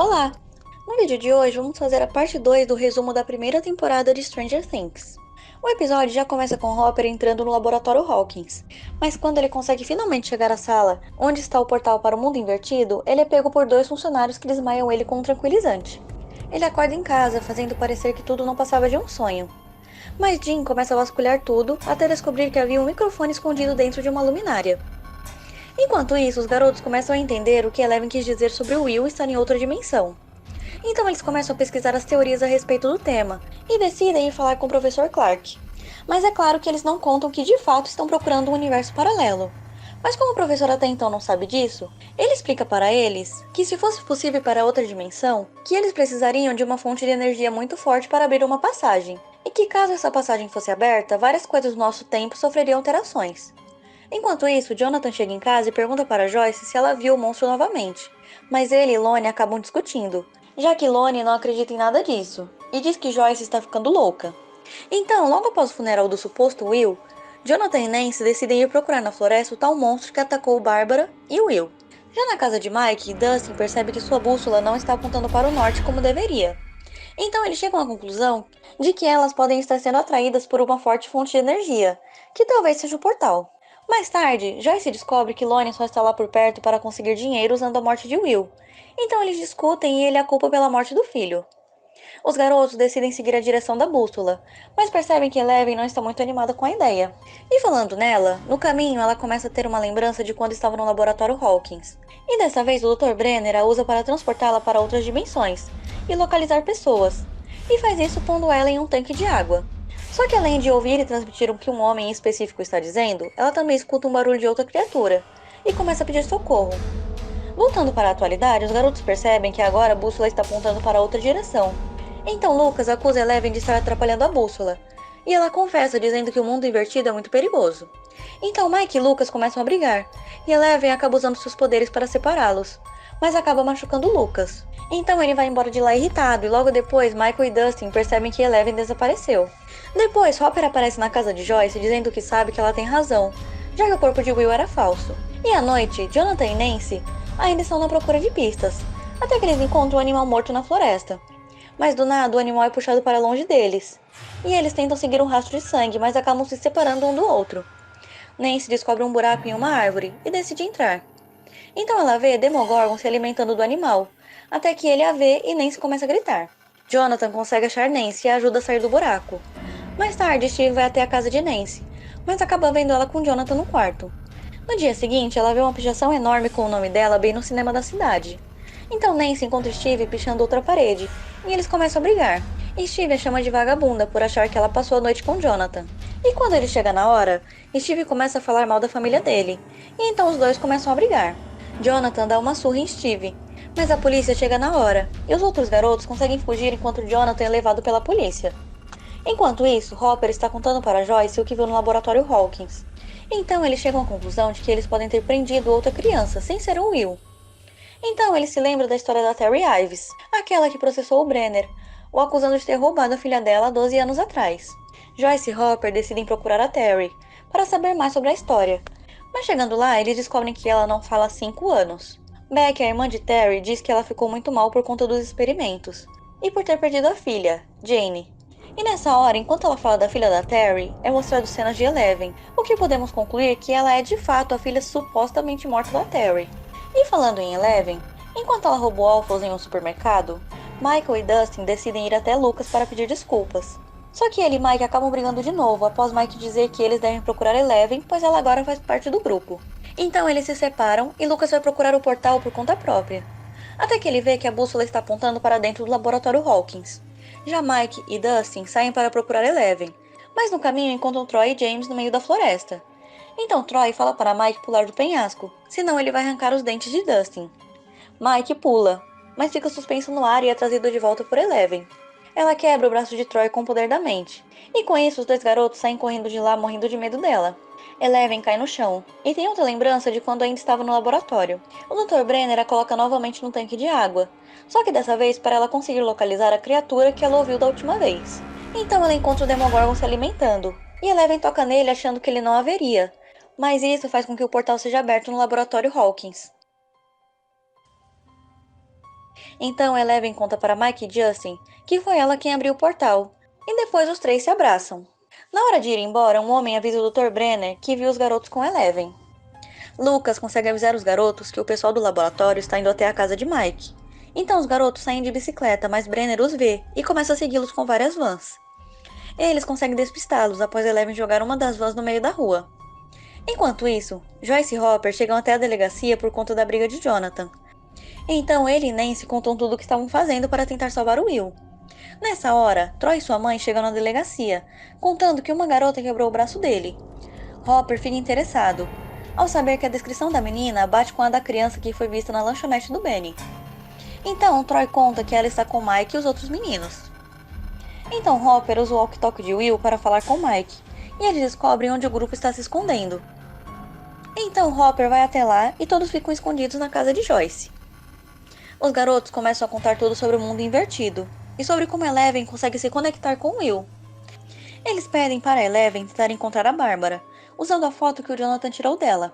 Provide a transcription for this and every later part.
Olá! No vídeo de hoje vamos fazer a parte 2 do resumo da primeira temporada de Stranger Things. O episódio já começa com Hopper entrando no laboratório Hawkins, mas quando ele consegue finalmente chegar à sala, onde está o portal para o mundo invertido, ele é pego por dois funcionários que desmaiam ele com um tranquilizante. Ele acorda em casa, fazendo parecer que tudo não passava de um sonho. Mas Jim começa a vasculhar tudo, até descobrir que havia um microfone escondido dentro de uma luminária. Enquanto isso, os garotos começam a entender o que Eleven quis dizer sobre o Will estar em outra dimensão. Então eles começam a pesquisar as teorias a respeito do tema e decidem ir falar com o professor Clark. Mas é claro que eles não contam que de fato estão procurando um universo paralelo. Mas como o professor até então não sabe disso, ele explica para eles que se fosse possível para outra dimensão, que eles precisariam de uma fonte de energia muito forte para abrir uma passagem, e que caso essa passagem fosse aberta, várias coisas do nosso tempo sofreriam alterações. Enquanto isso, Jonathan chega em casa e pergunta para Joyce se ela viu o monstro novamente, mas ele e Lone acabam discutindo, já que Lone não acredita em nada disso, e diz que Joyce está ficando louca. Então, logo após o funeral do suposto Will, Jonathan e Nancy decidem ir procurar na floresta o tal monstro que atacou Bárbara e Will. Já na casa de Mike, Dustin percebe que sua bússola não está apontando para o norte como deveria. Então eles chegam à conclusão de que elas podem estar sendo atraídas por uma forte fonte de energia, que talvez seja o portal. Mais tarde, Joyce descobre que Lone só está lá por perto para conseguir dinheiro usando a morte de Will. Então eles discutem e ele a culpa pela morte do filho. Os garotos decidem seguir a direção da bússola, mas percebem que Eleven não está muito animada com a ideia. E falando nela, no caminho ela começa a ter uma lembrança de quando estava no laboratório Hawkins. E dessa vez o Dr. Brenner a usa para transportá-la para outras dimensões e localizar pessoas. E faz isso pondo ela em um tanque de água. Só que além de ouvir e transmitir o que um homem em específico está dizendo, ela também escuta um barulho de outra criatura e começa a pedir socorro. Voltando para a atualidade, os garotos percebem que agora a bússola está apontando para outra direção. Então Lucas acusa Eleven de estar atrapalhando a bússola, e ela confessa dizendo que o mundo invertido é muito perigoso. Então Mike e Lucas começam a brigar, e Eleven acaba usando seus poderes para separá-los, mas acaba machucando Lucas. Então ele vai embora de lá irritado, e logo depois Michael e Dustin percebem que Eleven desapareceu. Depois Hopper aparece na casa de Joyce dizendo que sabe que ela tem razão, já que o corpo de Will era falso. E à noite, Jonathan e Nancy ainda estão na procura de pistas, até que eles encontram um animal morto na floresta. Mas do nada o animal é puxado para longe deles. E eles tentam seguir um rastro de sangue, mas acabam se separando um do outro. Nancy descobre um buraco em uma árvore e decide entrar. Então ela vê Demogorgon se alimentando do animal, até que ele a vê e Nancy começa a gritar. Jonathan consegue achar Nancy e a ajuda a sair do buraco. Mais tarde, Steve vai até a casa de Nancy, mas acaba vendo ela com Jonathan no quarto. No dia seguinte, ela vê uma pichação enorme com o nome dela bem no cinema da cidade. Então Nancy encontra Steve pichando outra parede, e eles começam a brigar. E Steve a chama de vagabunda por achar que ela passou a noite com Jonathan. E quando ele chega na hora, Steve começa a falar mal da família dele, e então os dois começam a brigar. Jonathan dá uma surra em Steve, mas a polícia chega na hora, e os outros garotos conseguem fugir enquanto Jonathan é levado pela polícia. Enquanto isso, Hopper está contando para Joyce o que viu no laboratório Hawkins. Então eles chegam à conclusão de que eles podem ter prendido outra criança, sem ser um Will. Então ele se lembra da história da Terry Ives, aquela que processou o Brenner, o acusando de ter roubado a filha dela 12 anos atrás. Joyce e Hopper decidem procurar a Terry, para saber mais sobre a história. Mas chegando lá, eles descobrem que ela não fala há 5 anos. Beck, a irmã de Terry, diz que ela ficou muito mal por conta dos experimentos, e por ter perdido a filha, Jane. E nessa hora, enquanto ela fala da filha da Terry, é mostrado cenas de Eleven, o que podemos concluir que ela é de fato a filha supostamente morta da Terry. E falando em Eleven, enquanto ela roubou Alphonse em um supermercado, Michael e Dustin decidem ir até Lucas para pedir desculpas. Só que ele e Mike acabam brigando de novo após Mike dizer que eles devem procurar Eleven, pois ela agora faz parte do grupo. Então eles se separam e Lucas vai procurar o portal por conta própria. Até que ele vê que a bússola está apontando para dentro do laboratório Hawkins. Já Mike e Dustin saem para procurar Eleven, mas no caminho encontram Troy e James no meio da floresta. Então Troy fala para Mike pular do penhasco, senão ele vai arrancar os dentes de Dustin. Mike pula, mas fica suspenso no ar e é trazido de volta por Eleven. Ela quebra o braço de Troy com o poder da mente, e com isso os dois garotos saem correndo de lá morrendo de medo dela. Eleven cai no chão, e tem outra lembrança de quando ainda estava no laboratório. O Dr. Brenner a coloca novamente no tanque de água, só que dessa vez para ela conseguir localizar a criatura que ela ouviu da última vez. Então ela encontra o Demogorgon se alimentando, e Eleven toca nele achando que ele não haveria, mas isso faz com que o portal seja aberto no laboratório Hawkins. Então Eleven conta para Mike e Justin que foi ela quem abriu o portal, e depois os três se abraçam. Na hora de ir embora, um homem avisa o Dr. Brenner que viu os garotos com Eleven. Lucas consegue avisar os garotos que o pessoal do laboratório está indo até a casa de Mike. Então os garotos saem de bicicleta, mas Brenner os vê e começa a segui-los com várias vans. Eles conseguem despistá-los após Eleven jogar uma das vans no meio da rua. Enquanto isso, Joyce e Hopper chegam até a delegacia por conta da briga de Jonathan. Então ele e Nancy contam tudo o que estavam fazendo para tentar salvar o Will. Nessa hora, Troy e sua mãe chegam na delegacia, contando que uma garota quebrou o braço dele. Hopper fica interessado, ao saber que a descrição da menina bate com a da criança que foi vista na lanchonete do Benny. Então, Troy conta que ela está com Mike e os outros meninos. Então Hopper usa o walkie-talkie de Will para falar com Mike, e eles descobrem onde o grupo está se escondendo. Então Hopper vai até lá e todos ficam escondidos na casa de Joyce. Os garotos começam a contar tudo sobre o mundo invertido, e sobre como Eleven consegue se conectar com Will. Eles pedem para Eleven tentar encontrar a Bárbara, usando a foto que o Jonathan tirou dela.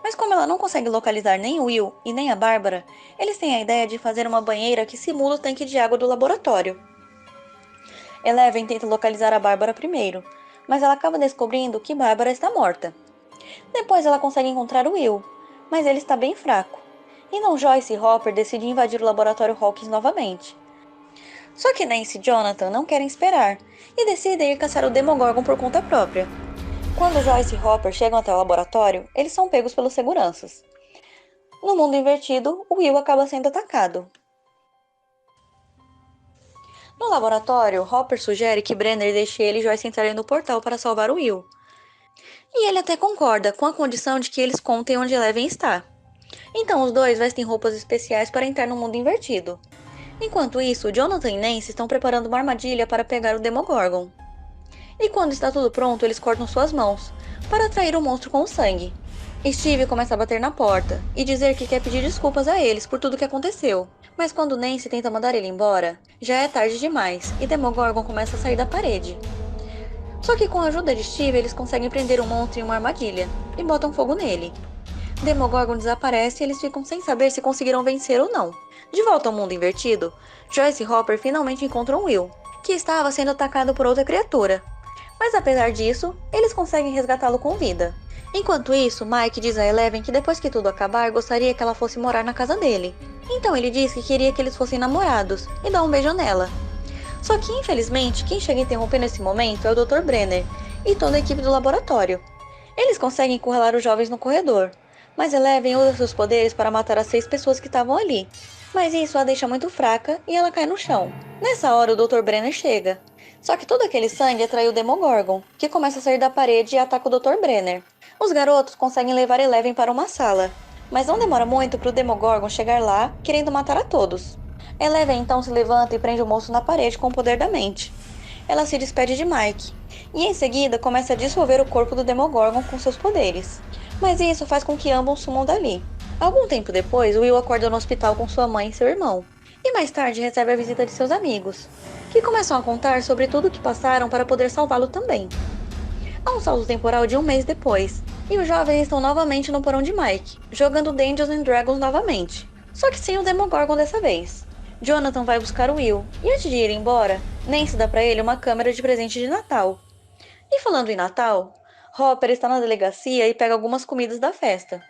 Mas como ela não consegue localizar nem o Will e nem a Bárbara, eles têm a ideia de fazer uma banheira que simula o tanque de água do laboratório. Eleven tenta localizar a Bárbara primeiro, mas ela acaba descobrindo que Bárbara está morta. Depois ela consegue encontrar o Will, mas ele está bem fraco. Então Joyce e Hopper decidem invadir o laboratório Hawkins novamente. Só que Nancy e Jonathan não querem esperar e decidem ir caçar o Demogorgon por conta própria. Quando Joyce e Hopper chegam até o laboratório, eles são pegos pelos seguranças. No mundo invertido, o Will acaba sendo atacado. No laboratório, Hopper sugere que Brenner deixe ele e Joyce entrarem no portal para salvar o Will. E ele até concorda, com a condição de que eles contem onde Eleven está. Então os dois vestem roupas especiais para entrar no mundo invertido. Enquanto isso, Jonathan e Nancy estão preparando uma armadilha para pegar o Demogorgon. E quando está tudo pronto, eles cortam suas mãos, para atrair o monstro com o sangue. Steve começa a bater na porta e dizer que quer pedir desculpas a eles por tudo que aconteceu. Mas quando Nancy tenta mandar ele embora, já é tarde demais e Demogorgon começa a sair da parede. Só que com a ajuda de Steve, eles conseguem prender o monstro em uma armadilha e botam fogo nele. Demogorgon desaparece e eles ficam sem saber se conseguiram vencer ou não. De volta ao mundo invertido, Joyce e Hopper finalmente encontram Will, que estava sendo atacado por outra criatura. Mas apesar disso, eles conseguem resgatá-lo com vida. Enquanto isso, Mike diz a Eleven que depois que tudo acabar, gostaria que ela fosse morar na casa dele. Então ele diz que queria que eles fossem namorados e dá um beijo nela. Só que infelizmente, quem chega a interromper nesse momento é o Dr. Brenner e toda a equipe do laboratório. Eles conseguem encurralar os jovens no corredor, mas Eleven usa seus poderes para matar as 6 pessoas que estavam ali. Mas isso a deixa muito fraca e ela cai no chão. Nessa hora o Dr. Brenner chega. Só que todo aquele sangue atraiu o Demogorgon, que começa a sair da parede e ataca o Dr. Brenner. Os garotos conseguem levar Eleven para uma sala, mas não demora muito para o Demogorgon chegar lá, querendo matar a todos. Eleven então se levanta e prende o monstro na parede com o poder da mente. Ela se despede de Mike, e em seguida começa a dissolver o corpo do Demogorgon com seus poderes. Mas isso faz com que ambos sumam dali. Algum tempo depois, Will acorda no hospital com sua mãe e seu irmão, e mais tarde recebe a visita de seus amigos, que começam a contar sobre tudo o que passaram para poder salvá-lo também. Há um salto temporal de um mês depois, e os jovens estão novamente no porão de Mike, jogando Dungeons and Dragons novamente, só que sem o Demogorgon dessa vez. Jonathan vai buscar o Will, e antes de ir embora, Nancy dá para ele uma câmera de presente de Natal. E falando em Natal, Hopper está na delegacia e pega algumas comidas da festa.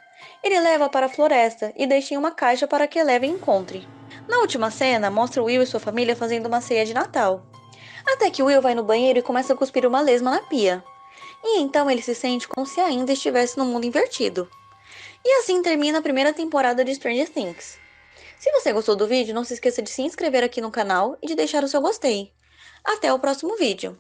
Ele leva para a floresta e deixa em uma caixa para que Eleven encontre. Na última cena, mostra Will e sua família fazendo uma ceia de Natal. Até que Will vai no banheiro e começa a cuspir uma lesma na pia. E então ele se sente como se ainda estivesse no mundo invertido. E assim termina a primeira temporada de Stranger Things. Se você gostou do vídeo, não se esqueça de se inscrever aqui no canal e de deixar o seu gostei. Até o próximo vídeo.